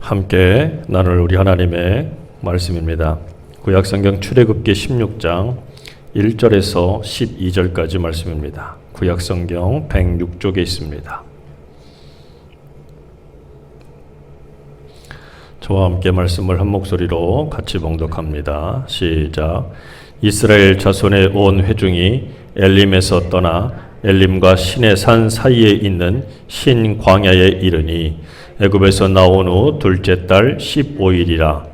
함께 나눌 우리 하나님의 말씀입니다. 구약성경 출애굽기 16장 1절에서 12절까지 말씀입니다. 구약성경 106쪽에 있습니다. 저와 함께 말씀을 한 목소리로 같이 봉독합니다. 시작. 이스라엘 자손의 온 회중이 엘림에서 떠나 엘림과 신의 산 사이에 있는 신 광야에 이르니 애굽에서 나온 후 둘째 달 15일이라.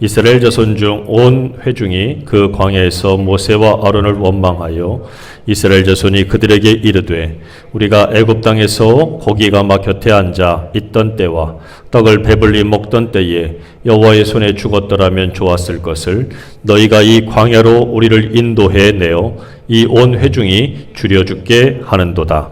이스라엘 자손 중 온 회중이 그 광야에서 모세와 아론을 원망하여 이스라엘 자손이 그들에게 이르되 우리가 애굽 땅에서 고기가 막 곁에 앉아 있던 때와 떡을 배불리 먹던 때에 여호와의 손에 죽었더라면 좋았을 것을 너희가 이 광야로 우리를 인도해 내어 이 온 회중이 죽여 죽게 하는도다.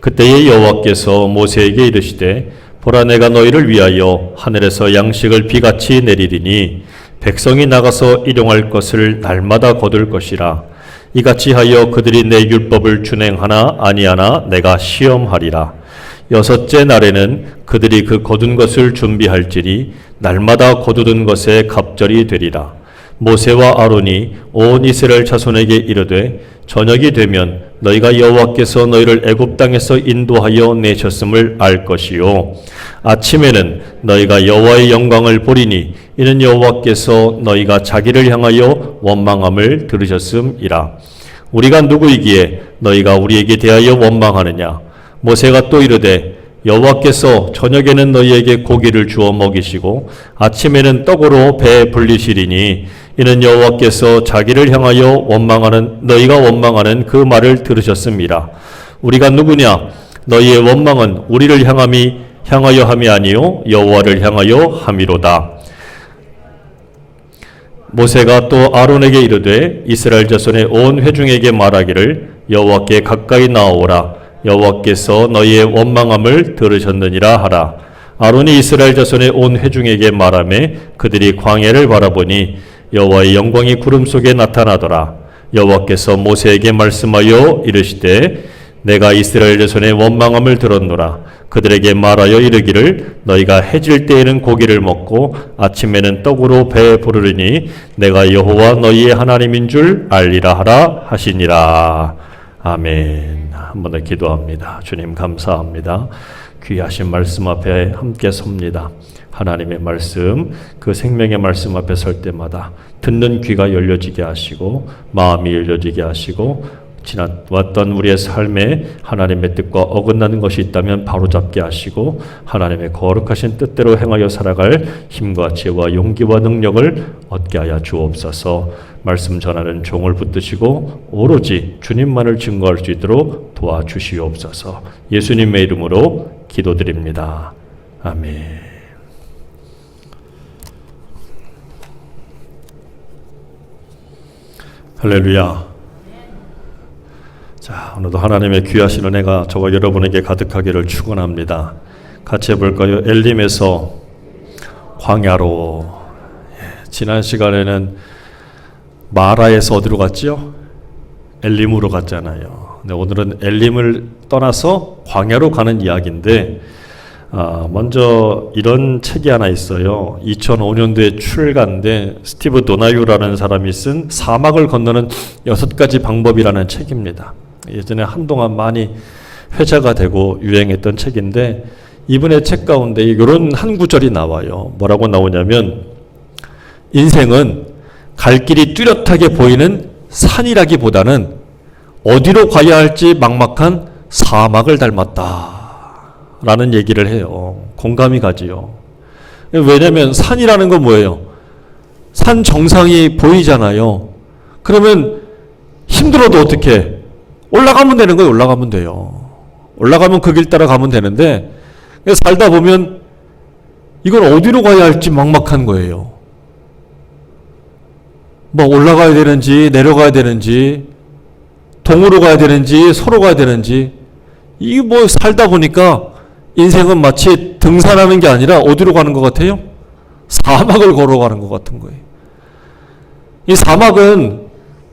그때에 여호와께서 모세에게 이르시되 보라, 내가 너희를 위하여 하늘에서 양식을 비같이 내리리니 백성이 나가서 일용할 것을 날마다 거둘 것이라. 이같이 하여 그들이 내 율법을 준행하나 아니하나 내가 시험하리라. 여섯째 날에는 그들이 그 거둔 것을 준비할지니 날마다 거두던 것에 갑절이 되리라. 모세와 아론이 온 이스라엘 자손에게 이르되 저녁이 되면 너희가 여호와께서 너희를 애굽 땅에서 인도하여 내셨음을 알 것이요 아침에는 너희가 여호와의 영광을 보리니 이는 여호와께서 너희가 자기를 향하여 원망함을 들으셨음이라. 우리가 누구이기에 너희가 우리에게 대하여 원망하느냐. 모세가 또 이르되 여호와께서 저녁에는 너희에게 고기를 주어 먹이시고 아침에는 떡으로 배 불리시리니 이는 여호와께서 자기를 향하여 원망하는 너희가 원망하는 그 말을 들으셨습니다. 우리가 누구냐? 너희의 원망은 우리를 향하여 함이 아니요 여호와를 향하여 함이로다. 모세가 또 아론에게 이르되 이스라엘 자손의 온 회중에게 말하기를 여호와께 가까이 나오라. 여호와께서 너희의 원망함을 들으셨느니라 하라. 아론이 이스라엘 자손의 온 회중에게 말하며 그들이 광야를 바라보니 여호와의 영광이 구름 속에 나타나더라. 여호와께서 모세에게 말씀하여 이르시되 내가 이스라엘 자손의 원망함을 들었노라. 그들에게 말하여 이르기를 너희가 해질 때에는 고기를 먹고 아침에는 떡으로 배 부르리니 내가 여호와 너희의 하나님인 줄 알리라 하라 하시니라. 아멘. 한 번 더 기도합니다. 주님 감사합니다. 귀하신 말씀 앞에 함께 섭니다. 하나님의 말씀, 그 생명의 말씀 앞에 설 때마다 듣는 귀가 열려지게 하시고 마음이 열려지게 하시고 지나왔던 우리의 삶에 하나님의 뜻과 어긋나는 것이 있다면 바로잡게 하시고 하나님의 거룩하신 뜻대로 행하여 살아갈 힘과 지혜와 용기와 능력을 얻게 하여 주옵소서. 말씀 전하는 종을 붙드시고 오로지 주님만을 증거할 수 있도록 도와주시옵소서. 예수님의 이름으로 기도드립니다. 아멘. 할렐루야. 자, 오늘도 하나님의 귀하신 은혜가 저와 여러분에게 가득하기를 축원합니다. 같이 해볼까요? 엘림에서 광야로. 지난 시간에는 마라에서 어디로 갔지요? 엘림으로 갔잖아요. 근데 오늘은 엘림을 떠나서 광야로 가는 이야기인데 먼저 이런 책이 하나 있어요. 2005년도에 출간된 스티브 도나유라는 사람이 쓴 사막을 건너는 6가지 방법이라는 책입니다. 예전에 한동안 많이 회자가 되고 유행했던 책인데 이분의 책 가운데 이런 한 구절이 나와요. 뭐라고 나오냐면 인생은 갈 길이 뚜렷하게 보이는 산이라기보다는 어디로 가야 할지 막막한 사막을 닮았다 라는 얘기를 해요. 공감이 가지요. 왜냐하면 산이라는 건 뭐예요? 산 정상이 보이잖아요. 그러면 힘들어도 어떻게 올라가면 되는 거예요. 올라가면 돼요. 올라가면 그 길 따라 가면 되는데 살다 보면 이건 어디로 가야 할지 막막한 거예요. 뭐 올라가야 되는지 내려가야 되는지 동으로 가야 되는지 서로 가야 되는지 이게 뭐 살다 보니까 인생은 마치 등산하는 게 아니라 어디로 가는 것 같아요? 사막을 걸어가는 것 같은 거예요. 이 사막은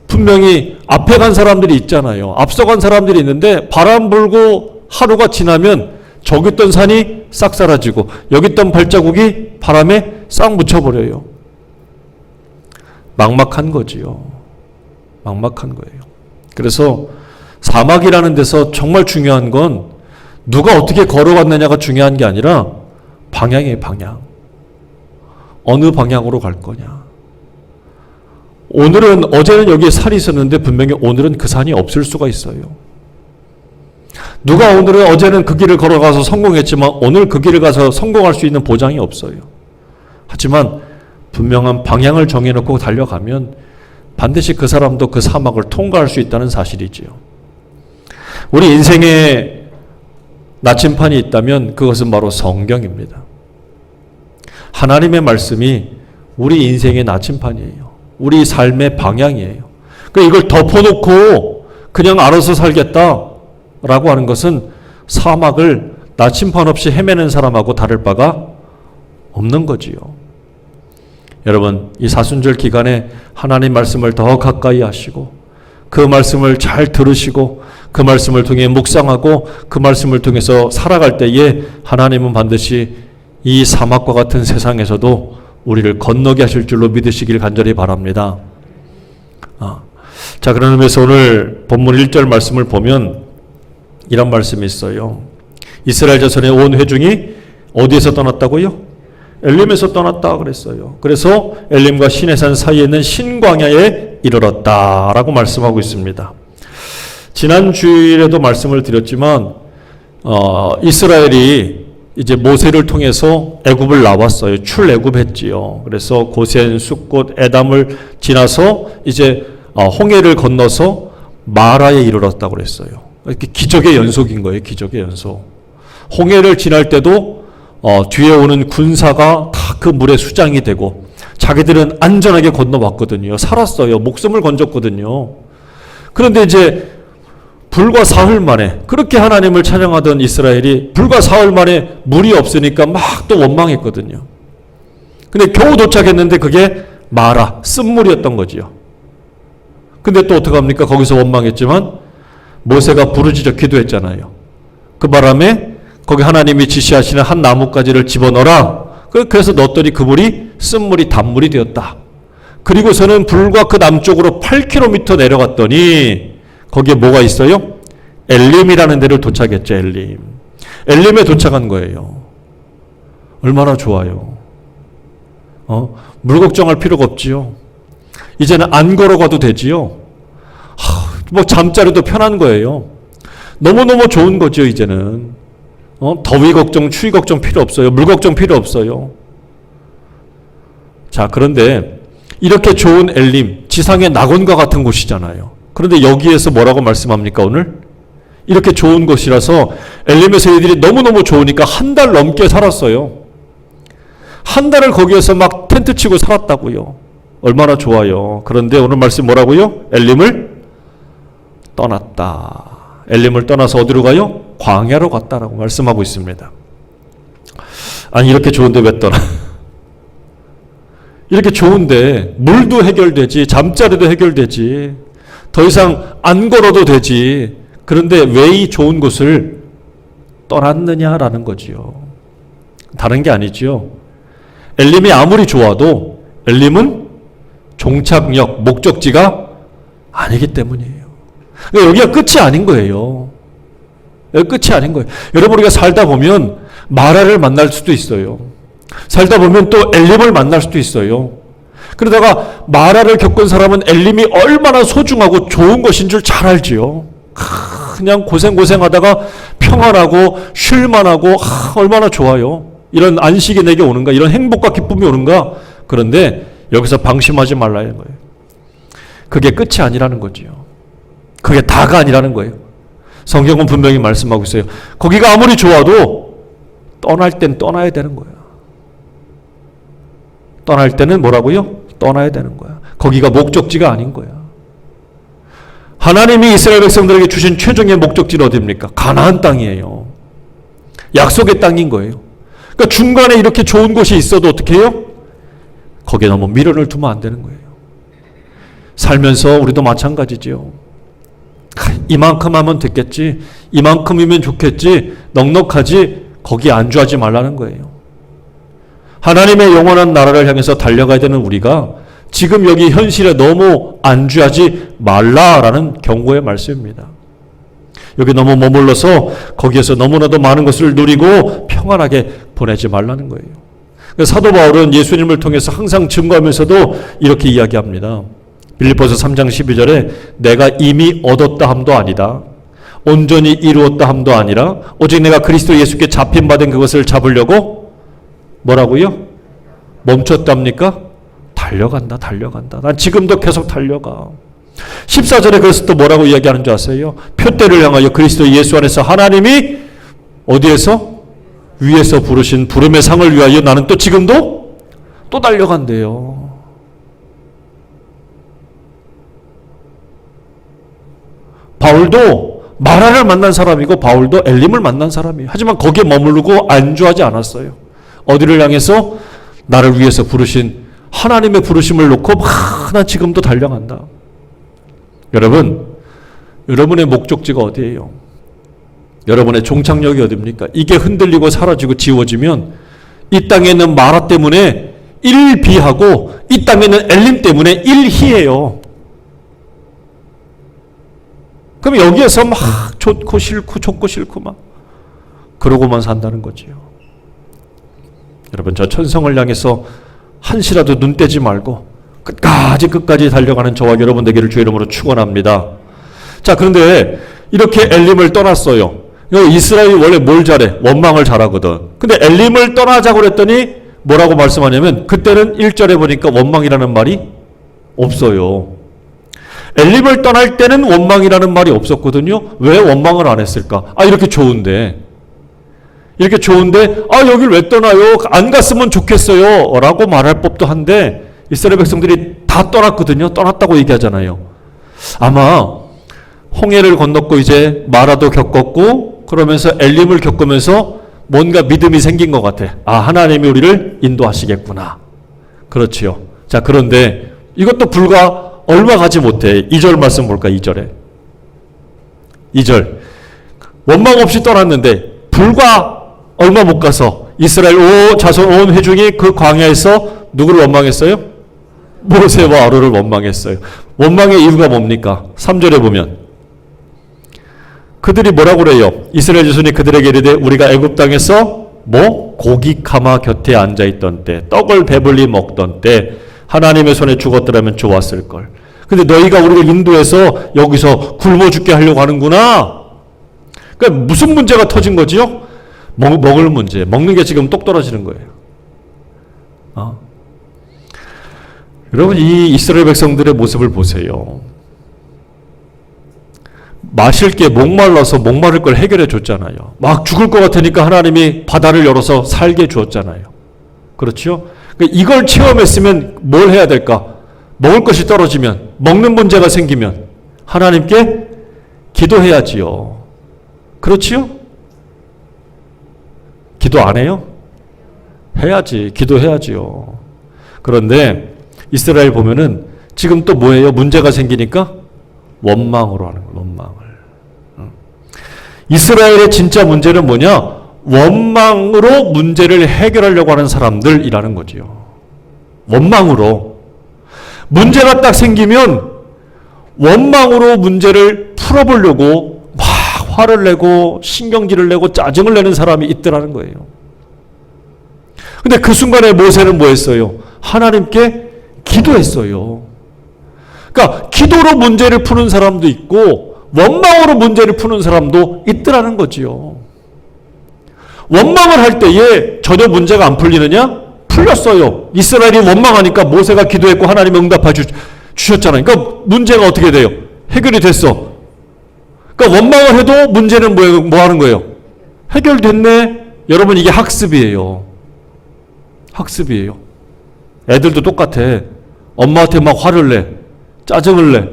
분명히 앞에 간 사람들이 있잖아요. 앞서간 사람들이 있는데 바람 불고 하루가 지나면 저기 있던 산이 싹 사라지고 여기 있던 발자국이 바람에 싹 묻혀버려요. 막막한 거지요. 막막한 거예요. 그래서 사막이라는 데서 정말 중요한 건 누가 어떻게 걸어갔느냐가 중요한 게 아니라 방향이에요. 방향. 어느 방향으로 갈 거냐. 어제는 여기에 산이 있었는데 분명히 오늘은 그 산이 없을 수가 있어요. 누가 어제는 그 길을 걸어가서 성공했지만 오늘 그 길을 가서 성공할 수 있는 보장이 없어요. 하지만 분명한 방향을 정해놓고 달려가면 반드시 그 사람도 그 사막을 통과할 수 있다는 사실이지요. 우리 인생에 나침판이 있다면 그것은 바로 성경입니다. 하나님의 말씀이 우리 인생의 나침판이에요. 우리 삶의 방향이에요. 그러니까 이걸 덮어놓고 그냥 알아서 살겠다라고 하는 것은 사막을 나침판 없이 헤매는 사람하고 다를 바가 없는 거지요. 여러분, 이 사순절 기간에 하나님 말씀을 더 가까이 하시고 그 말씀을 잘 들으시고 그 말씀을 통해 묵상하고 그 말씀을 통해서 살아갈 때에 하나님은 반드시 이 사막과 같은 세상에서도 우리를 건너게 하실 줄로 믿으시길 간절히 바랍니다. 자, 그런 의미에서 오늘 본문 1절 말씀을 보면 이런 말씀이 있어요. 이스라엘 자손의 온 회중이 어디에서 떠났다고요? 엘림에서 떠났다 그랬어요. 그래서 엘림과 시내산 사이에 있는 신광야에 이르렀다라고 말씀하고 있습니다. 지난 주일에도 말씀을 드렸지만 이스라엘이 이제 모세를 통해서 애굽을 나왔어요. 출애굽했지요. 그래서 고센, 숫곳, 에담을 지나서 이제 홍해를 건너서 마라에 이르렀다고 그랬어요. 이렇게 기적의 연속인 거예요. 기적의 연속. 홍해를 지날 때도 뒤에 오는 군사가 다 그 물에 수장이 되고 자기들은 안전하게 건너왔거든요. 살았어요. 목숨을 건졌거든요. 그런데 이제 불과 사흘 만에 그렇게 하나님을 찬양하던 이스라엘이 불과 사흘 만에 물이 없으니까 막 또 원망했거든요. 근데 겨우 도착했는데 그게 마라, 쓴물이었던 거지요. 근데 또 어떡합니까? 거기서 원망했지만 모세가 부르짖어 기도했잖아요. 그 바람에 거기 하나님이 지시하시는 한 나뭇가지를 집어넣어라. 그래서 넣었더니 그 물이 쓴물이 단물이 되었다. 그리고서는 불과 그 남쪽으로 8km 내려갔더니 거기에 뭐가 있어요? 엘림이라는 데를 도착했죠. 엘림에 도착한 거예요. 얼마나 좋아요. 물 걱정할 필요가 없지요. 이제는 안 걸어가도 되지요. 뭐 잠자리도 편한 거예요. 너무너무 좋은 거죠. 이제는 더위 걱정, 추위 걱정 필요 없어요. 물 걱정 필요 없어요. 자, 그런데 이렇게 좋은 엘림, 지상의 낙원과 같은 곳이잖아요. 그런데 여기에서 뭐라고 말씀합니까 오늘? 이렇게 좋은 곳이라서 엘림에서 이들이 너무너무 좋으니까 한 달 넘게 살았어요. 한 달을 거기에서 막 텐트 치고 살았다고요. 얼마나 좋아요. 그런데 오늘 말씀 뭐라고요? 엘림을 떠났다. 엘림을 떠나서 어디로 가요? 광야로 갔다라고 말씀하고 있습니다. 아니 이렇게 좋은데 왜 떠나? 이렇게 좋은데 물도 해결되지, 잠자리도 해결되지, 더 이상 안 걸어도 되지. 그런데 왜 이 좋은 곳을 떠났느냐라는 거지요. 다른 게 아니지요. 엘림이 아무리 좋아도 엘림은 종착역, 목적지가 아니기 때문이에요. 그러니까 여기가 끝이 아닌 거예요. 여기 끝이 아닌 거예요. 여러분 우리가 살다 보면 마라를 만날 수도 있어요. 살다 보면 또 엘림을 만날 수도 있어요. 그러다가 마라를 겪은 사람은 엘림이 얼마나 소중하고 좋은 것인 줄 잘 알지요. 그냥 고생하다가 평안하고 쉴만하고 얼마나 좋아요. 이런 안식이 내게 오는가, 이런 행복과 기쁨이 오는가. 그런데 여기서 방심하지 말라는 거예요. 그게 끝이 아니라는 거지요. 그게 다가 아니라는 거예요. 성경은 분명히 말씀하고 있어요. 거기가 아무리 좋아도 떠날 땐 떠나야 되는 거야. 떠날 때는 뭐라고요? 떠나야 되는 거야. 거기가 목적지가 아닌 거야. 하나님이 이스라엘 백성들에게 주신 최종의 목적지는 어디입니까? 가나안 땅이에요. 약속의 땅인 거예요. 그러니까 중간에 이렇게 좋은 곳이 있어도 어떻게 해요? 거기에 너무 미련을 두면 안 되는 거예요. 살면서 우리도 마찬가지지요. 이만큼 하면 됐겠지, 이만큼이면 좋겠지, 넉넉하지, 거기에 안주하지 말라는 거예요. 하나님의 영원한 나라를 향해서 달려가야 되는 우리가 지금 여기 현실에 너무 안주하지 말라라는 경고의 말씀입니다. 여기 너무 머물러서 거기에서 너무나도 많은 것을 누리고 평안하게 보내지 말라는 거예요. 사도 바울은 예수님을 통해서 항상 증거하면서도 이렇게 이야기합니다. 빌립보서 3장 12절에 내가 이미 얻었다 함도 아니다. 온전히 이루었다 함도 아니라 오직 내가 그리스도 예수께 잡힌 바 된 그것을 잡으려고 뭐라고요? 멈췄답니까? 달려간다. 난 지금도 계속 달려가. 14절에 그래서 또 뭐라고 이야기하는 줄 아세요? 표대를 향하여 그리스도 예수 안에서 하나님이 어디에서? 위에서 부르신 부름의 상을 위하여 나는 또 지금도 또 달려간대요. 바울도 마라를 만난 사람이고 바울도 엘림을 만난 사람이에요. 하지만 거기에 머무르고 안주하지 않았어요. 어디를 향해서? 나를 위해서 부르신 하나님의 부르심을 놓고 난 지금도 달려간다. 여러분, 여러분의 목적지가 어디예요? 여러분의 종착역이 어디입니까? 이게 흔들리고 사라지고 지워지면 이 땅에 있는 마라 때문에 일비하고 이 땅에 있는 엘림 때문에 일희해요. 그럼 여기에서 막 좋고 싫고 막 그러고만 산다는 거지요. 여러분, 저 천성을 향해서 한시라도 눈 떼지 말고 끝까지 달려가는 저와 여러분 되기를 주의 이름으로 축원합니다. 자, 그런데 이렇게 엘림을 떠났어요. 이스라엘이 원래 뭘 잘해? 원망을 잘하거든. 근데 엘림을 떠나자고 그랬더니 뭐라고 말씀하냐면 그때는 1절에 보니까 원망이라는 말이 없어요. 엘림을 떠날 때는 원망이라는 말이 없었거든요. 왜 원망을 안 했을까? 이렇게 좋은데 여길 왜 떠나요? 안 갔으면 좋겠어요 라고 말할 법도 한데 이스라엘 백성들이 다 떠났거든요. 떠났다고 얘기하잖아요. 아마 홍해를 건넜고 이제 마라도 겪었고 그러면서 엘림을 겪으면서 뭔가 믿음이 생긴 것 같아. 하나님이 우리를 인도하시겠구나. 그렇지요. 자, 그런데 이것도 불과 얼마 가지 못해. 2절 말씀 볼까? 2절에 2절 원망 없이 떠났는데 불과 얼마 못 가서 이스라엘 자손 온 회중이 그 광야에서 누구를 원망했어요? 모세와 아론을 원망했어요. 원망의 이유가 뭡니까? 3절에 보면 그들이 뭐라고 그래요? 이스라엘 자손이 그들에게 이르되 우리가 애굽 땅에서 고기 카마 곁에 앉아있던 때 떡을 배불리 먹던 때 하나님의 손에 죽었더라면 좋았을 걸. 근데 너희가 우리를 인도해서 여기서 굶어 죽게 하려고 하는구나. 그러니까 무슨 문제가 터진 거지요? 먹을 문제. 먹는 게 지금 똑 떨어지는 거예요. 여러분, 이 이스라엘 백성들의 모습을 보세요. 마실 게 목말라서 목마를 걸 해결해 줬잖아요. 막 죽을 것 같으니까 하나님이 바다를 열어서 살게 주었잖아요. 그렇죠? 그러니까 이걸 체험했으면 뭘 해야 될까? 먹을 것이 떨어지면, 먹는 문제가 생기면 하나님께 기도해야지요. 그렇지요? 기도 안 해요? 해야지. 기도해야지요. 그런데 이스라엘 보면은 지금 또 뭐예요? 문제가 생기니까 원망으로 하는 거예요. 원망을. 이스라엘의 진짜 문제는 뭐냐? 원망으로 문제를 해결하려고 하는 사람들이라는 거지요. 원망으로. 문제가 딱 생기면 원망으로 문제를 풀어보려고 막 화를 내고 신경질을 내고 짜증을 내는 사람이 있더라는 거예요. 근데 그 순간에 모세는 뭐 했어요? 하나님께 기도했어요. 그러니까 기도로 문제를 푸는 사람도 있고 원망으로 문제를 푸는 사람도 있더라는 거지요. 원망을 할 때에 전혀 문제가 안 풀리느냐? 풀렸어요. 이스라엘이 원망하니까 모세가 기도했고 하나님이 응답해 주셨잖아요. 그러니까 문제가 어떻게 돼요? 해결이 됐어. 그러니까 원망을 해도 문제는 뭐 하는 거예요? 해결됐네. 여러분, 이게 학습이에요. 학습이에요. 애들도 똑같아. 엄마한테 막 화를 내. 짜증을 내.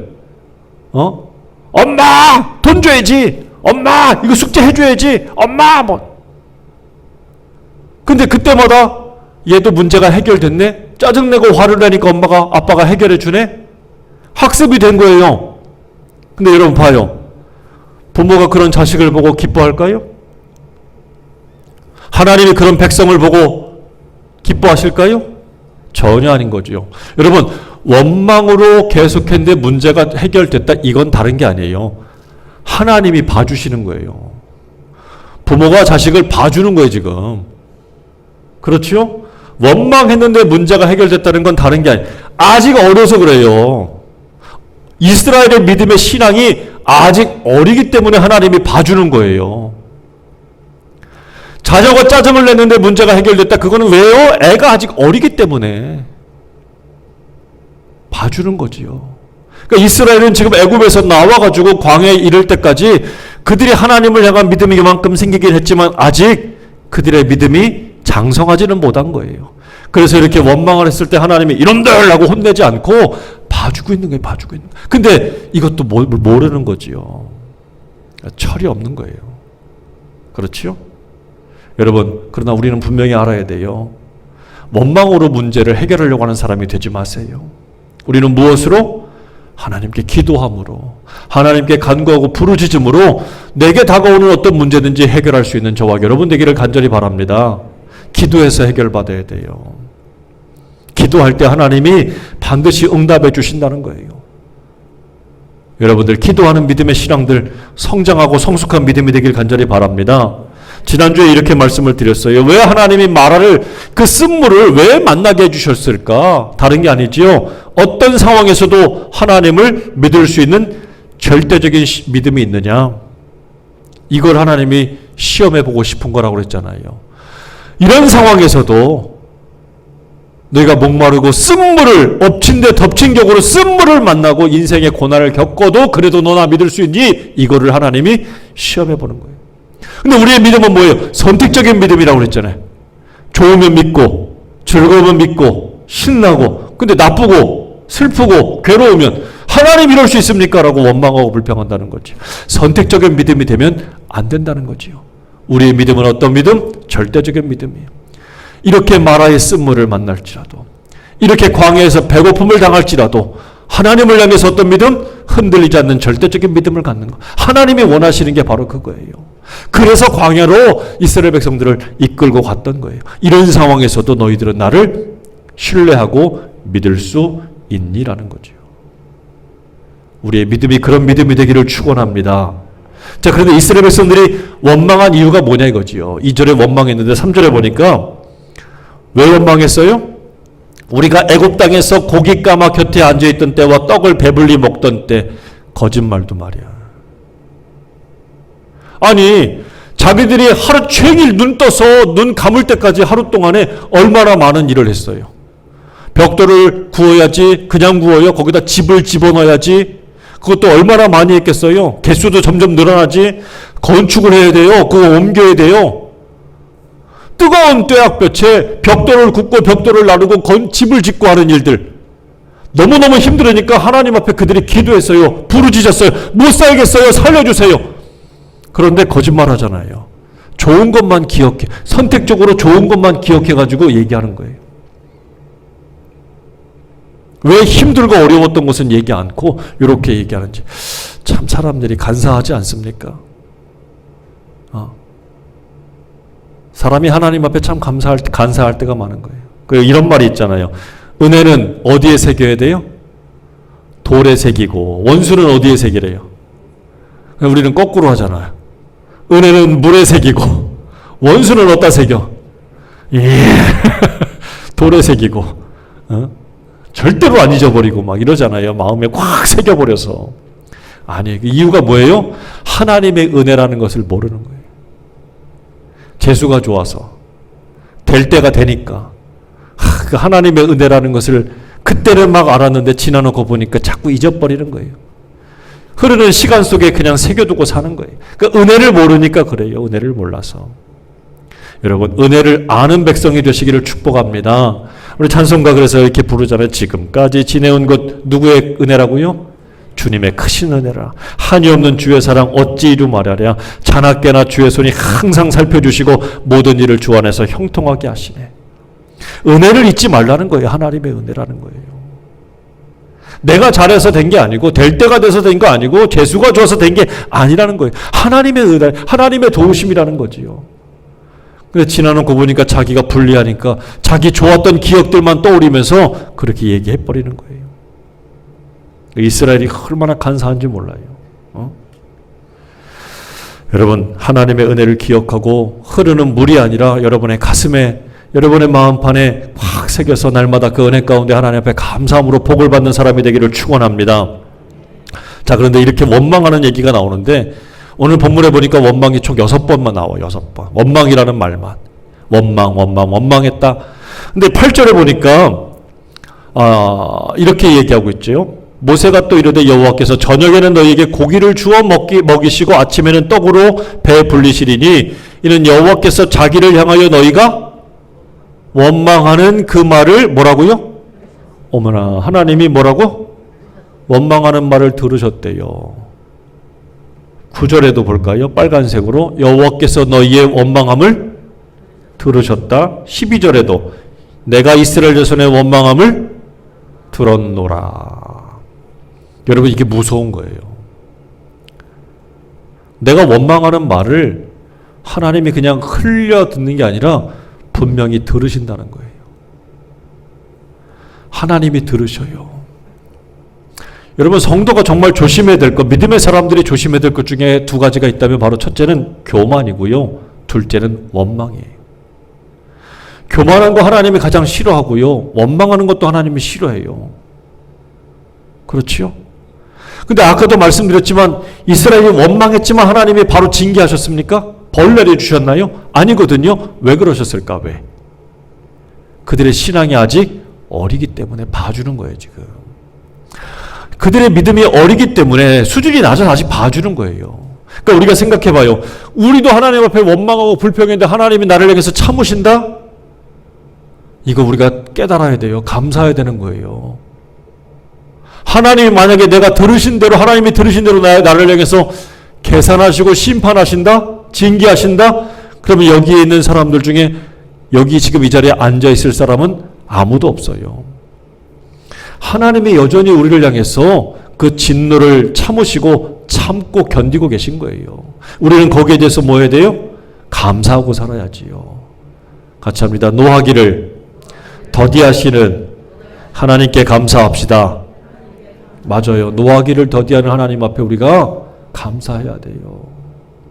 엄마! 돈 줘야지! 엄마! 이거 숙제 해줘야지! 엄마! 근데 그때마다 얘도 문제가 해결됐네? 짜증내고 화를 내니까 아빠가 해결해주네? 학습이 된 거예요. 근데 여러분 봐요. 부모가 그런 자식을 보고 기뻐할까요? 하나님이 그런 백성을 보고 기뻐하실까요? 전혀 아닌 거죠. 여러분, 원망으로 계속했는데 문제가 해결됐다, 이건 다른 게 아니에요. 하나님이 봐주시는 거예요. 부모가 자식을 봐주는 거예요, 지금. 그렇죠? 원망했는데 문제가 해결됐다는 건 다른 게 아니에요. 아직 어려서 그래요. 이스라엘의 믿음의 신앙이 아직 어리기 때문에 하나님이 봐주는 거예요. 자녀가 짜증을 냈는데 문제가 해결됐다. 그거는 왜요? 애가 아직 어리기 때문에 봐주는 거지요. 그러니까 이스라엘은 지금 애굽에서 나와가지고 광야에 이를 때까지 그들이 하나님을 향한 믿음이 이만큼 생기긴 했지만 아직 그들의 믿음이 장성하지는 못한 거예요. 그래서 이렇게 원망을 했을 때 하나님이 이놈들 하고 혼내지 않고 봐주고 있는 거예요. 봐주고 있는 거예요. 근데 이것도 모르는 거지요. 철이 없는 거예요. 그렇지요? 여러분, 그러나 우리는 분명히 알아야 돼요. 원망으로 문제를 해결하려고 하는 사람이 되지 마세요. 우리는 무엇으로? 하나님께 기도함으로, 하나님께 간구하고 부르짖음으로 내게 다가오는 어떤 문제든지 해결할 수 있는 저와 여러분 되기를 간절히 바랍니다. 기도해서 해결받아야 돼요. 기도할 때 하나님이 반드시 응답해 주신다는 거예요. 여러분들 기도하는 믿음의 신앙들 성장하고 성숙한 믿음이 되길 간절히 바랍니다. 지난주에 이렇게 말씀을 드렸어요. 왜 하나님이 마라를 그 쓴물을 왜 만나게 해주셨을까? 다른 게 아니지요. 어떤 상황에서도 하나님을 믿을 수 있는 절대적인 믿음이 있느냐? 이걸 하나님이 시험해 보고 싶은 거라고 그랬잖아요. 이런 상황에서도 너희가 목마르고 쓴물을 엎친 데 덮친 격으로 쓴물을 만나고 인생의 고난을 겪어도 그래도 너나 믿을 수 있니? 이거를 하나님이 시험해 보는 거예요. 근데 우리의 믿음은 뭐예요? 선택적인 믿음이라고 그랬잖아요. 좋으면 믿고, 즐거우면 믿고, 신나고, 근데 나쁘고, 슬프고, 괴로우면 하나님 이럴 수 있습니까? 라고 원망하고 불평한다는 거죠. 선택적인 믿음이 되면 안 된다는 거지요. 우리의 믿음은 어떤 믿음? 절대적인 믿음이에요. 이렇게 마라의 쓴물을 만날지라도, 이렇게 광야에서 배고픔을 당할지라도 하나님을 향해서 어떤 믿음? 흔들리지 않는 절대적인 믿음을 갖는 것. 하나님이 원하시는 게 바로 그거예요. 그래서 광야로 이스라엘 백성들을 이끌고 갔던 거예요. 이런 상황에서도 너희들은 나를 신뢰하고 믿을 수 있니라는 거죠. 우리의 믿음이 그런 믿음이 되기를 축원합니다. 자, 그런데 이스라엘 백성들이 원망한 이유가 뭐냐 이거지요. 2절에 원망했는데 3절에 보니까 왜 원망했어요? 우리가 애굽 땅에서 고기 까마 곁에 앉아있던 때와 떡을 배불리 먹던 때. 거짓말도 말이야. 아니, 자기들이 하루 종일 눈 떠서 눈 감을 때까지 하루 동안에 얼마나 많은 일을 했어요. 벽돌을 구워야지. 그냥 구워요. 거기다 집을 집어넣어야지. 그것도 얼마나 많이 했겠어요. 개수도 점점 늘어나지. 건축을 해야 돼요. 그거 옮겨야 돼요. 뜨거운 뙤약볕에 벽돌을 굽고 벽돌을 나르고 집을 짓고 하는 일들. 너무너무 힘들으니까 하나님 앞에 그들이 기도했어요. 부르짖었어요. 못 살겠어요. 살려주세요. 그런데 거짓말 하잖아요. 좋은 것만 기억해. 선택적으로 좋은 것만 기억해가지고 얘기하는 거예요. 왜 힘들고 어려웠던 것은 얘기 않고 이렇게 얘기하는지. 참 사람들이 간사하지 않습니까? 사람이 하나님 앞에 참 간사할 때가 많은 거예요. 그리고 이런 말이 있잖아요. 은혜는 어디에 새겨야 돼요? 돌에 새기고 원수는 어디에 새기래요? 우리는 거꾸로 하잖아요. 은혜는 물에 새기고 원수는 어디다 새겨? 돌에 새기고 절대로 안 잊어버리고 막 이러잖아요. 마음에 꽉 새겨버려서. 아니, 그 이유가 뭐예요? 하나님의 은혜라는 것을 모르는 거예요. 재수가 좋아서 될 때가 되니까 그 하나님의 은혜라는 것을 그때는 막 알았는데 지나놓고 보니까 자꾸 잊어버리는 거예요. 흐르는 시간 속에 그냥 새겨두고 사는 거예요. 그 은혜를 모르니까 그래요. 은혜를 몰라서. 여러분, 은혜를 아는 백성이 되시기를 축복합니다. 우리 찬송가 그래서 이렇게 부르잖아요. 지금까지 지내온 것 누구의 은혜라고요? 주님의 크신 은혜라. 한이 없는 주의 사랑 어찌 이루 말하랴. 자나깨나 주의 손이 항상 살펴주시고 모든 일을 주 안에서 형통하게 하시네. 은혜를 잊지 말라는 거예요. 하나님의 은혜라는 거예요. 내가 잘해서 된 게 아니고 될 때가 돼서 된 거 아니고 재수가 좋아서 된 게 아니라는 거예요. 하나님의 은혜, 하나님의 도우심이라는 거지요. 그래서 지나놓고 보니까 자기가 불리하니까 자기 좋았던 기억들만 떠오르면서 그렇게 얘기해버리는 거예요. 이스라엘이 얼마나 간사한지 몰라요. 여러분, 하나님의 은혜를 기억하고 흐르는 물이 아니라 여러분의 가슴에, 여러분의 마음판에 확 새겨서 날마다 그 은혜 가운데 하나님 앞에 감사함으로 복을 받는 사람이 되기를 축원합니다. 자, 그런데 이렇게 원망하는 얘기가 나오는데 오늘 본문에 보니까 원망이 총 6번만 나와요. 6번. 원망이라는 말만. 원망했다. 근데 8절에 보니까 이렇게 얘기하고 있죠. 모세가 또 이르되 여호와께서 저녁에는 너희에게 고기를 주어 먹이시고 아침에는 떡으로 배 불리시리니 이는 여호와께서 자기를 향하여 너희가 원망하는 그 말을 뭐라고요? 어머나, 하나님이 뭐라고? 원망하는 말을 들으셨대요. 9절에도 볼까요? 빨간색으로 여호와께서 너희의 원망함을 들으셨다. 12절에도 내가 이스라엘 자손의 원망함을 들었노라. 여러분, 이게 무서운 거예요. 내가 원망하는 말을 하나님이 그냥 흘려 듣는 게 아니라 분명히 들으신다는 거예요. 하나님이 들으셔요. 여러분, 성도가 정말 조심해야 될 것, 믿음의 사람들이 조심해야 될 것 중에 2가지가 있다면 바로 첫째는 교만이고요. 둘째는 원망이에요. 교만한 거 하나님이 가장 싫어하고요. 원망하는 것도 하나님이 싫어해요. 그렇지요? 근데 아까도 말씀드렸지만 이스라엘이 원망했지만 하나님이 바로 징계하셨습니까? 벌 내려주셨나요? 아니거든요. 왜 그러셨을까? 왜? 그들의 신앙이 아직 어리기 때문에 봐주는 거예요, 지금. 그들의 믿음이 어리기 때문에 수준이 낮아서 아직 봐주는 거예요. 그러니까 우리가 생각해 봐요. 우리도 하나님 앞에 원망하고 불평했는데 하나님이 나를 향해서 참으신다? 이거 우리가 깨달아야 돼요. 감사해야 되는 거예요. 하나님이 만약에 내가 들으신 대로, 하나님이 들으신 대로 나를 향해서 계산하시고 심판하신다? 징계하신다? 그러면 여기에 있는 사람들 중에 여기 지금 이 자리에 앉아 있을 사람은 아무도 없어요. 하나님이 여전히 우리를 향해서 그 진노를 참으시고 참고 견디고 계신 거예요. 우리는 거기에 대해서 뭐 해야 돼요? 감사하고 살아야지요. 같이 합니다. 노하기를 더디하시는 하나님께 감사합시다. 맞아요. 노하기를 더디하는 하나님 앞에 우리가 감사해야 돼요.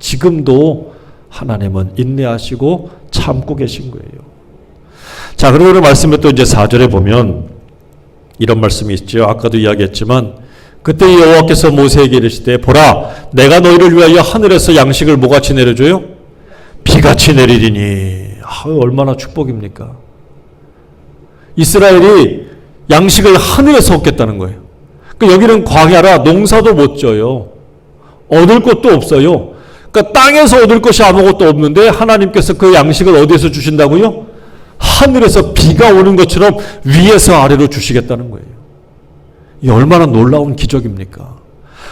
지금도 하나님은 인내하시고 참고 계신 거예요. 자, 그리고 오늘 말씀에 또 이제 4절에 보면 이런 말씀이 있죠. 아까도 이야기했지만 그때 여호와께서 모세에게 이르시되 보라, 내가 너희를 위하여 하늘에서 양식을 뭐같이 내려줘요? 비같이 내리리니. 얼마나 축복입니까? 이스라엘이 양식을 하늘에서 얻겠다는 거예요. 그러니까 여기는 광야라 농사도 못 져요. 얻을 것도 없어요. 그러니까 땅에서 얻을 것이 아무것도 없는데 하나님께서 그 양식을 어디에서 주신다고요? 하늘에서 비가 오는 것처럼 위에서 아래로 주시겠다는 거예요. 이 얼마나 놀라운 기적입니까?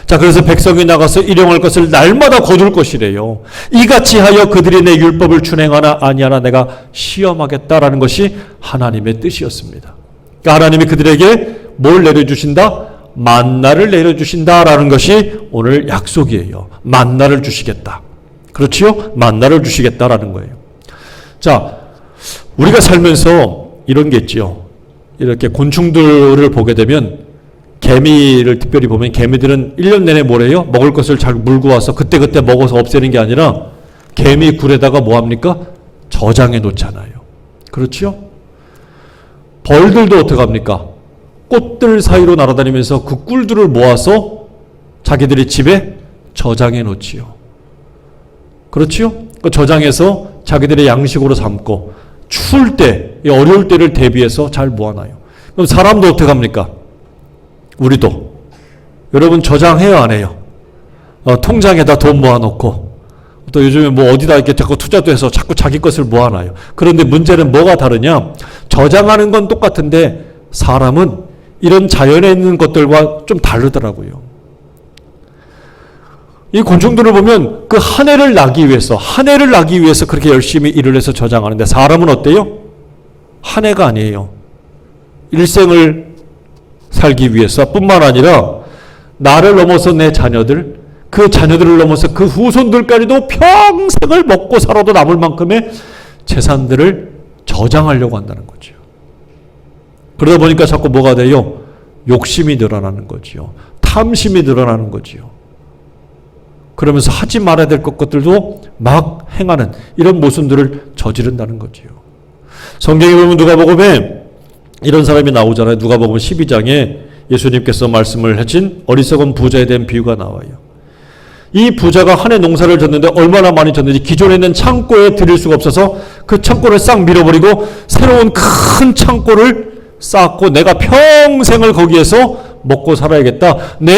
자, 그래서 백성이 나가서 일용할 것을 날마다 거둘 것이래요. 이같이 하여 그들이 내 율법을 준행하나 아니하나 내가 시험하겠다라는 것이 하나님의 뜻이었습니다. 그러니까 하나님이 그들에게 뭘 내려주신다? 만나를 내려주신다라는 것이 오늘 약속이에요. 만나를 주시겠다. 그렇지요? 만나를 주시겠다라는 거예요. 자, 우리가 살면서 이런 게 있지요. 이렇게 곤충들을 보게 되면 개미를 특별히 보면 개미들은 1년 내내 뭐래요? 먹을 것을 잘 물고 와서 그때그때 먹어서 없애는 게 아니라 개미 굴에다가 뭐 합니까? 저장해 놓잖아요. 그렇지요? 벌들도 어떻게 합니까? 꽃들 사이로 날아다니면서 그 꿀들을 모아서 자기들의 집에 저장해 놓지요. 그렇지요? 그 저장해서 자기들의 양식으로 삼고 추울 때, 어려울 때를 대비해서 잘 모아놔요. 그럼 사람도 어떻게 합니까? 우리도. 여러분 저장해요, 안 해요? 통장에다 돈 모아놓고 또 요즘에 뭐 어디다 이렇게 자꾸 투자도 해서 자꾸 자기 것을 모아놔요. 그런데 문제는 뭐가 다르냐? 저장하는 건 똑같은데 사람은 이런 자연에 있는 것들과 좀 다르더라고요. 이 곤충들을 보면 그 한 해를 나기 위해서 그렇게 열심히 일을 해서 저장하는데 사람은 어때요? 한 해가 아니에요. 일생을 살기 위해서 뿐만 아니라 나를 넘어서 내 자녀들, 그 자녀들을 넘어서 그 후손들까지도 평생을 먹고 살아도 남을 만큼의 재산들을 저장하려고 한다는 거죠. 그러다 보니까 자꾸 뭐가 돼요? 욕심이 늘어나는 거지요. 탐심이 늘어나는 거지요. 그러면서 하지 말아야 될 것들도 막 행하는 이런 모순들을 저지른다는 거지요. 성경에 보면 누가복음에 이런 사람이 나오잖아요. 누가복음 12장에 예수님께서 말씀을 하신 어리석은 부자에 대한 비유가 나와요. 이 부자가 한 해 농사를 졌는데 얼마나 많이 졌는지 기존에 있는 창고에 들일 수가 없어서 그 창고를 싹 밀어버리고 새로운 큰 창고를 쌓고 내가 평생을 거기에서 먹고 살아야겠다. 내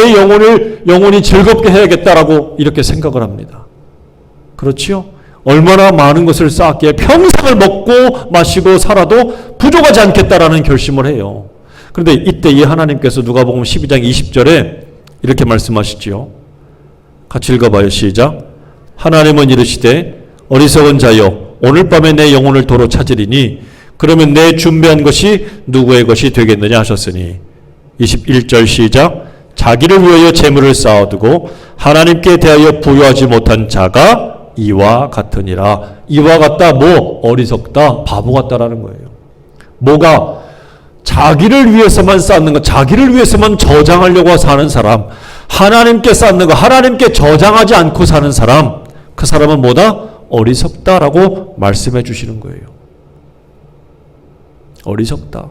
영혼이 즐겁게 해야겠다라고 이렇게 생각을 합니다. 그렇지요? 얼마나 많은 것을 쌓았기에 평생을 먹고 마시고 살아도 부족하지 않겠다라는 결심을 해요. 그런데 이때 이 하나님께서 누가복음 12장 20절에 이렇게 말씀하시지요. 같이 읽어봐요. 시작. 하나님은 이르시되 어리석은 자여 오늘 밤에 내 영혼을 도로 찾으리니 그러면 내 준비한 것이 누구의 것이 되겠느냐 하셨으니 21절 시작. 자기를 위하여 재물을 쌓아두고 하나님께 대하여 부여하지 못한 자가 이와 같으니라. 이와 같다 뭐 어리석다 바보 같다라는 거예요. 뭐가 자기를 위해서만 쌓는 것, 자기를 위해서만 저장하려고 사는 사람, 하나님께 쌓는 거, 하나님께 저장하지 않고 사는 사람, 그 사람은 뭐다? 어리석다라고 말씀해 주시는 거예요. 어리석다.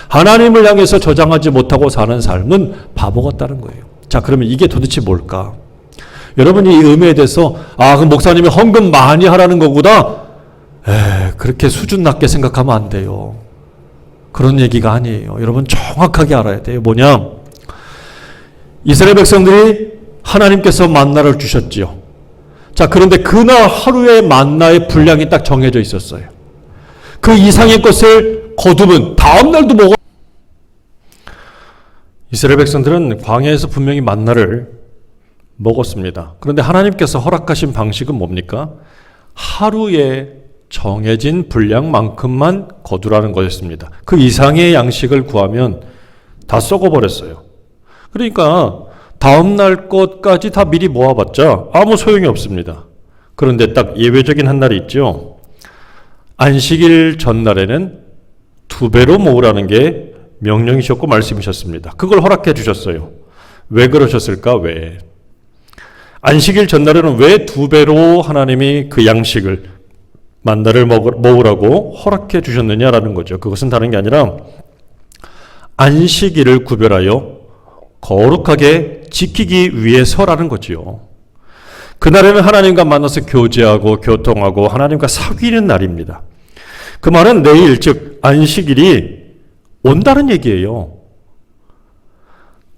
하나님을 향해서 저장하지 못하고 사는 삶은 바보 같다는 거예요. 자, 그러면 이게 도대체 뭘까? 여러분이 이 의미에 대해서 그 목사님이 헌금 많이 하라는 거구나. 그렇게 수준 낮게 생각하면 안 돼요. 그런 얘기가 아니에요. 여러분 정확하게 알아야 돼요. 뭐냐? 이스라엘 백성들이 하나님께서 만나를 주셨지요. 자, 그런데 그날 하루의 만나의 분량이 딱 정해져 있었어요. 그 이상의 것을 거두면 다음 날도 먹어. 이스라엘 백성들은 광야에서 분명히 만나를 먹었습니다. 그런데 하나님께서 허락하신 방식은 뭡니까? 하루에 정해진 분량만큼만 거두라는 것이었습니다. 그 이상의 양식을 구하면 다 썩어버렸어요. 그러니까 다음 날 것까지 다 미리 모아봤자 아무 소용이 없습니다. 그런데 딱 예외적인 한 날이 있죠. 안식일 전날에는 2배로 모으라는 게 명령이셨고 말씀이셨습니다. 그걸 허락해 주셨어요. 왜 그러셨을까? 왜? 안식일 전날에는 왜 2배로 하나님이 그 양식을 만나를 모으라고 허락해 주셨느냐라는 거죠. 그것은 다른 게 아니라 안식일을 구별하여 거룩하게 지키기 위해서라는 거지요. 그날에는 하나님과 만나서 교제하고 교통하고 하나님과 사귀는 날입니다. 그 말은 내일 즉 안식일이 온다는 얘기예요.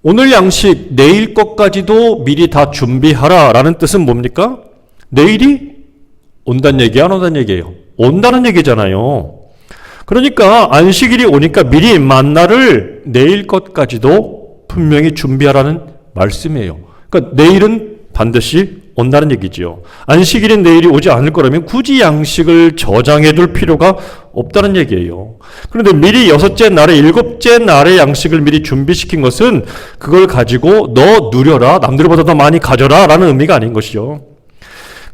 오늘 양식 내일 것까지도 미리 다 준비하라라는 뜻은 뭡니까? 내일이 온다는 얘기 안 온다는 얘기예요. 온다는 얘기잖아요. 그러니까 안식일이 오니까 미리 만나를 내일 것까지도 분명히 준비하라는 말씀이에요. 그러니까 내일은 반드시 온다는 얘기지요. 안식일인 내일이 오지 않을 거라면 굳이 양식을 저장해 둘 필요가 없다는 얘기예요. 그런데 미리 6째 날에 7째 날의 양식을 미리 준비시킨 것은 그걸 가지고 너 누려라, 남들보다 더 많이 가져라 라는 의미가 아닌 것이죠.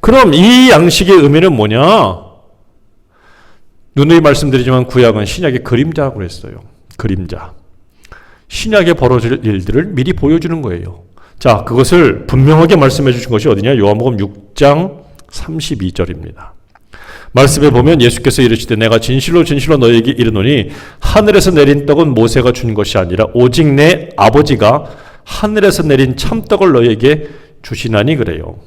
그럼 이 양식의 의미는 뭐냐? 누누이 말씀드리지만 구약은 신약의 그림자라고 그랬어요. 그림자. 신약에 벌어질 일들을 미리 보여주는 거예요. 자, 그것을 분명하게 말씀해 주신 것이 어디냐? 요한복음 6장 32절입니다. 말씀에 보면 예수께서 이르시되 내가 진실로 진실로 너희에게 이르노니 하늘에서 내린 떡은 모세가 준 것이 아니라 오직 내 아버지가 하늘에서 내린 참떡을 너희에게 주시나니 그래요.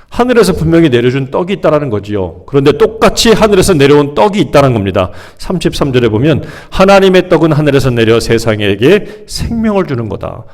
하늘에서 분명히 내려준 떡이 있다는 거지요. 그런데 똑같이 하늘에서 내려온 떡이 있다는 겁니다. 33절에 보면 하나님의 떡은 하늘에서 내려 세상에게 생명을 주는 거다.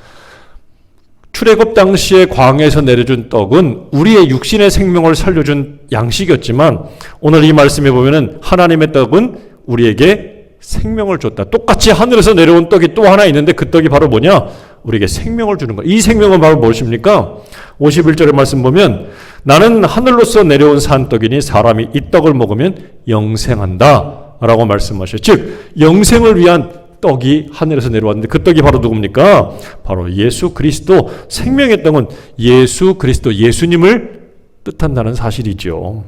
출애굽 당시에 광야에서 내려준 떡은 우리의 육신의 생명을 살려준 양식이었지만 오늘 이 말씀에 보면은 하나님의 떡은 우리에게 생명을 줬다. 똑같이 하늘에서 내려온 떡이 또 하나 있는데 그 떡이 바로 뭐냐? 우리에게 생명을 주는 거예요. 이 생명은 바로 무엇입니까? 51절의 말씀 보면 나는 하늘로서 내려온 산떡이니 사람이 이 떡을 먹으면 영생한다 라고 말씀하셔요. 즉 영생을 위한 떡이 하늘에서 내려왔는데 그 떡이 바로 누굽니까? 바로 예수 그리스도. 생명의 떡은 예수 그리스도, 예수님을 뜻한다는 사실이죠.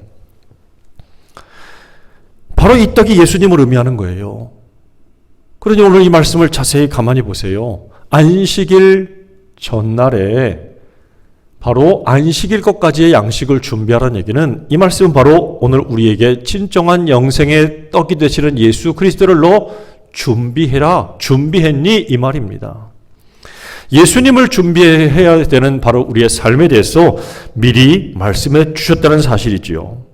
바로 이 떡이 예수님을 의미하는 거예요. 그러니 오늘 이 말씀을 자세히 가만히 보세요. 안식일 전날에 바로 안식일 것까지의 양식을 준비하라는 얘기는, 이 말씀은 바로 오늘 우리에게 진정한 영생의 떡이 되시는 예수 그리스도를 너 준비해라, 준비했니? 이 말입니다. 예수님을 준비해야 되는 바로 우리의 삶에 대해서 미리 말씀해 주셨다는 사실이지요.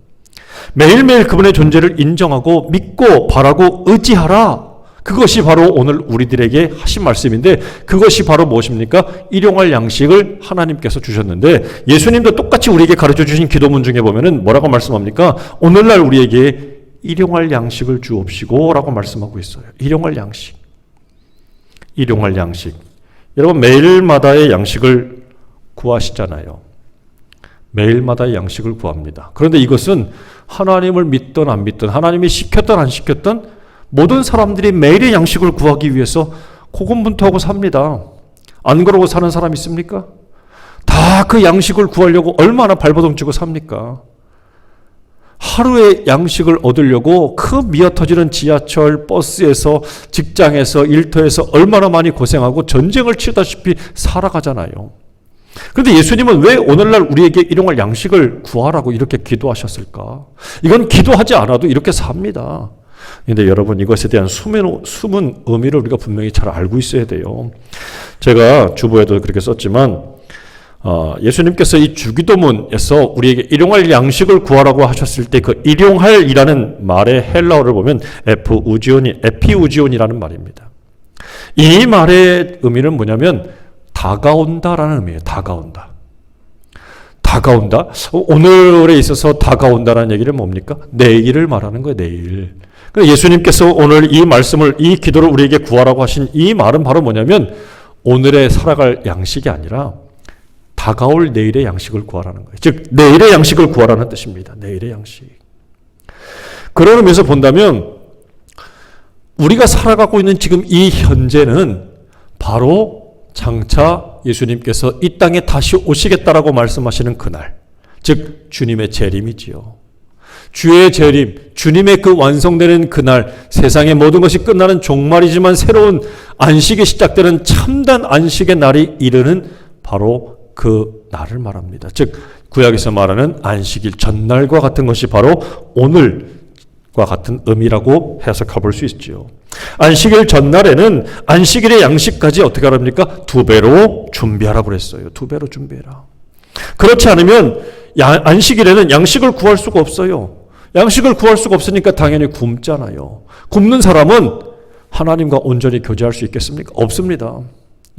매일매일 그분의 존재를 인정하고 믿고 바라고 의지하라. 그것이 바로 오늘 우리들에게 하신 말씀인데, 그것이 바로 무엇입니까? 일용할 양식을 하나님께서 주셨는데, 예수님도 똑같이 우리에게 가르쳐 주신 기도문 중에 보면은 뭐라고 말씀합니까? 오늘날 우리에게 일용할 양식을 주옵시고 라고 말씀하고 있어요. 일용할 양식. 일용할 양식. 여러분, 매일마다의 양식을 구하시잖아요. 매일마다의 양식을 구합니다. 그런데 이것은 하나님을 믿든 안 믿든, 하나님이 시켰든 안 시켰든 모든 사람들이 매일의 양식을 구하기 위해서 고군분투하고 삽니다. 안 그러고 사는 사람 있습니까? 다 그 양식을 구하려고 얼마나 발버둥 치고 삽니까? 하루의 양식을 얻으려고 그 미어터지는 지하철, 버스에서, 직장에서, 일터에서 얼마나 많이 고생하고 전쟁을 치다시피 살아가잖아요. 그런데 예수님은 왜 오늘날 우리에게 일용할 양식을 구하라고 이렇게 기도하셨을까? 이건 기도하지 않아도 이렇게 삽니다. 그런데 여러분, 이것에 대한 숨은 의미를 우리가 분명히 잘 알고 있어야 돼요. 제가 주보에도 그렇게 썼지만, 예수님께서 이 주기도문에서 우리에게 일용할 양식을 구하라고 하셨을 때 그 일용할이라는 말의 헬라어를 보면 에피우지온이라는 말입니다. 이 말의 의미는 뭐냐면 다가온다라는 의미예요. 다가온다. 다가온다? 오늘에 있어서 다가온다라는 얘기는 뭡니까? 내일을 말하는 거예요. 내일. 예수님께서 오늘 이 말씀을, 이 기도를 우리에게 구하라고 하신 이 말은 바로 뭐냐면 오늘에 살아갈 양식이 아니라 다가올 내일의 양식을 구하라는 거예요. 즉 내일의 양식을 구하라는 뜻입니다. 내일의 양식. 그런 의미에서 본다면 우리가 살아가고 있는 지금 이 현재는 바로 장차 예수님께서 이 땅에 다시 오시겠다라고 말씀하시는 그날, 즉 주님의 재림이지요. 주의 재림, 주님의 그 완성되는 그날, 세상의 모든 것이 끝나는 종말이지만 새로운 안식이 시작되는 참된 안식의 날이 이르는 바로 그 날을 말합니다. 즉 구약에서 말하는 안식일 전날과 같은 것이 바로 오늘과 같은 의미라고 해석해 볼 수 있죠. 안식일 전날에는 안식일의 양식까지 어떻게 하랍니까? 2배로 준비하라고 그랬어요. 2배로 준비해라. 그렇지 않으면 안식일에는 양식을 구할 수가 없어요. 양식을 구할 수가 없으니까 당연히 굶잖아요. 굶는 사람은 하나님과 온전히 교제할 수 있겠습니까? 없습니다.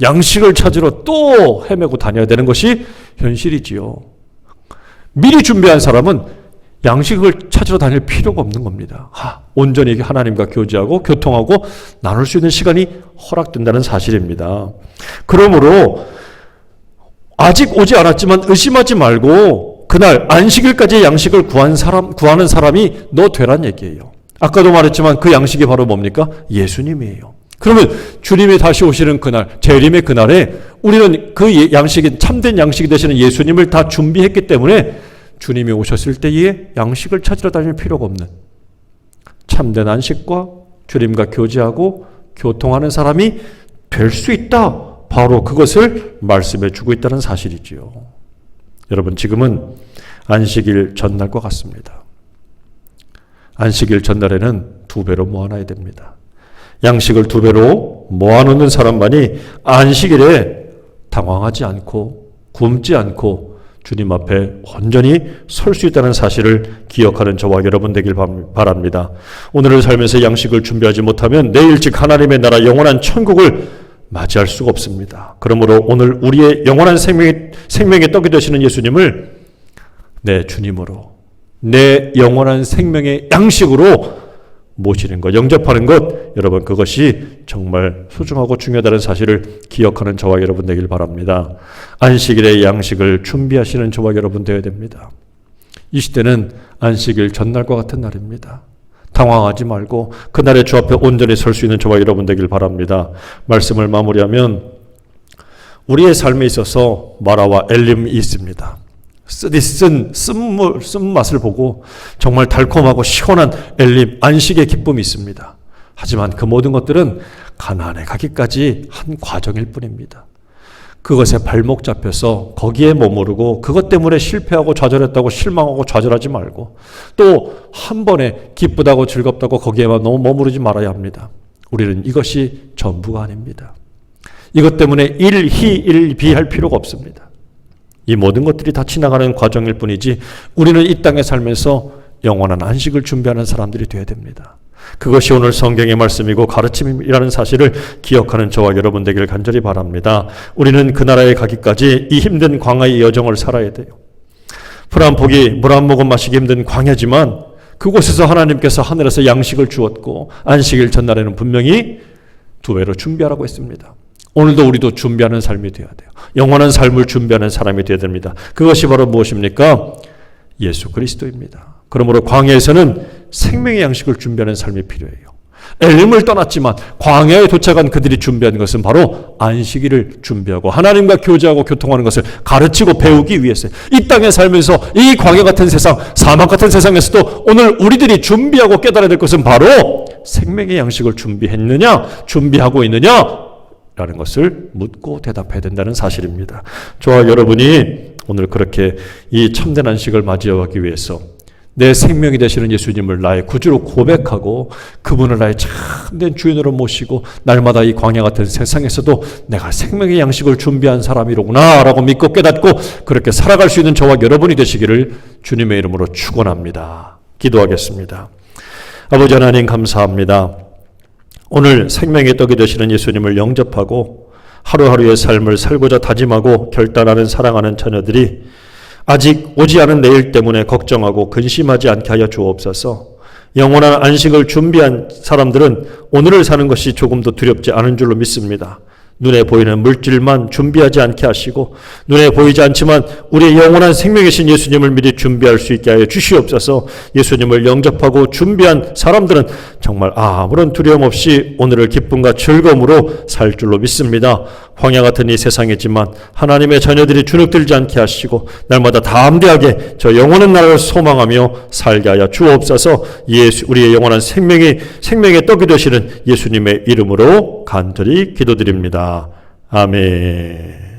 양식을 찾으러 또 헤매고 다녀야 되는 것이 현실이지요. 미리 준비한 사람은 양식을 찾으러 다닐 필요가 없는 겁니다. 온전히 하나님과 교제하고 교통하고 나눌 수 있는 시간이 허락된다는 사실입니다. 그러므로 아직 오지 않았지만 의심하지 말고 그날 안식일까지 양식을 구하는 사람이 너 되란 얘기예요. 아까도 말했지만 그 양식이 바로 뭡니까? 예수님이에요. 그러면 주님이 다시 오시는 그날, 재림의 그날에 우리는 그 양식이, 참된 양식이 되시는 예수님을 다 준비했기 때문에 주님이 오셨을 때에 양식을 찾으러 다닐 필요가 없는 참된 안식과 주님과 교제하고 교통하는 사람이 될 수 있다. 바로 그것을 말씀해 주고 있다는 사실이지요. 여러분, 지금은 안식일 전날과 같습니다. 안식일 전날에는 2배로 모아놔야 됩니다. 양식을 2배로 모아놓는 사람만이 안식일에 당황하지 않고 굶지 않고 주님 앞에 온전히 설 수 있다는 사실을 기억하는 저와 여러분 되길 바랍니다. 오늘을 살면서 양식을 준비하지 못하면 내일 즉 하나님의 나라 영원한 천국을 맞이할 수가 없습니다. 그러므로 오늘 우리의 영원한 생명의 떡이 되시는 예수님을 내 주님으로, 내 영원한 생명의 양식으로 모시는 것, 영접하는 것, 여러분 그것이 정말 소중하고 중요하다는 사실을 기억하는 저와 여러분 되길 바랍니다. 안식일의 양식을 준비하시는 저와 여러분 되어야 됩니다. 이 시대는 안식일 전날과 같은 날입니다. 당황하지 말고 그날의 주 앞에 온전히 설 수 있는 저와 여러분 되길 바랍니다. 말씀을 마무리하면 우리의 삶에 있어서 마라와 엘림이 있습니다. 쓴맛을 보고 정말 달콤하고 시원한 엘림, 안식의 기쁨이 있습니다. 하지만 그 모든 것들은 가나안에 가기까지 한 과정일 뿐입니다. 그것에 발목 잡혀서 거기에 머무르고 그것 때문에 실패하고 좌절했다고 실망하고 좌절하지 말고 또 한 번에 기쁘다고 즐겁다고 거기에만 너무 머무르지 말아야 합니다. 우리는 이것이 전부가 아닙니다. 이것 때문에 일희일비할 필요가 없습니다. 이 모든 것들이 다 지나가는 과정일 뿐이지 우리는 이 땅에 살면서 영원한 안식을 준비하는 사람들이 되어야 됩니다. 그것이 오늘 성경의 말씀이고 가르침이라는 사실을 기억하는 저와 여러분 되기를 간절히 바랍니다. 우리는 그 나라에 가기까지 이 힘든 광야의 여정을 살아야 돼요. 풀 한 포기, 물 한 모금 마시기 힘든 광야지만 그곳에서 하나님께서 하늘에서 양식을 주었고 안식일 전날에는 분명히 두 배로 준비하라고 했습니다. 오늘도 우리도 준비하는 삶이 되어야 돼요. 영원한 삶을 준비하는 사람이 되어야 됩니다. 그것이 바로 무엇입니까? 예수 그리스도입니다. 그러므로 광야에서는 생명의 양식을 준비하는 삶이 필요해요. 엘림을 떠났지만 광야에 도착한 그들이 준비한 것은 바로 안식일을 준비하고 하나님과 교제하고 교통하는 것을 가르치고 배우기 위해서요. 이 땅에 살면서 이 광야 같은 세상, 사막 같은 세상에서도 오늘 우리들이 준비하고 깨달아야 될 것은 바로 생명의 양식을 준비했느냐, 준비하고 있느냐 라는 것을 묻고 대답해야 된다는 사실입니다. 저와 여러분이 오늘 그렇게 이 참된 안식을 맞이하기 위해서 내 생명이 되시는 예수님을 나의 구주로 고백하고 그분을 나의 참된 주인으로 모시고 날마다 이 광야 같은 세상에서도 내가 생명의 양식을 준비한 사람이로구나 라고 믿고 깨닫고 그렇게 살아갈 수 있는 저와 여러분이 되시기를 주님의 이름으로 축원합니다. 기도하겠습니다. 아버지 하나님 감사합니다. 오늘 생명의 떡이 되시는 예수님을 영접하고 하루하루의 삶을 살고자 다짐하고 결단하는 사랑하는 자녀들이 아직 오지 않은 내일 때문에 걱정하고 근심하지 않게 하여 주옵소서. 영원한 안식을 준비한 사람들은 오늘을 사는 것이 조금도 두렵지 않은 줄로 믿습니다. 눈에 보이는 물질만 준비하지 않게 하시고 눈에 보이지 않지만 우리의 영원한 생명이신 예수님을 미리 준비할 수 있게 하여 주시옵소서. 예수님을 영접하고 준비한 사람들은 정말 아무런 두려움 없이 오늘을 기쁨과 즐거움으로 살 줄로 믿습니다. 황야 같은 이 세상이지만 하나님의 자녀들이 주눅들지 않게 하시고 날마다 담대하게 저 영원한 나라를 소망하며 살게 하여 주옵소서. 우리의 영원한 생명의 떡이 되시는 예수님의 이름으로 간절히 기도드립니다. 아멘.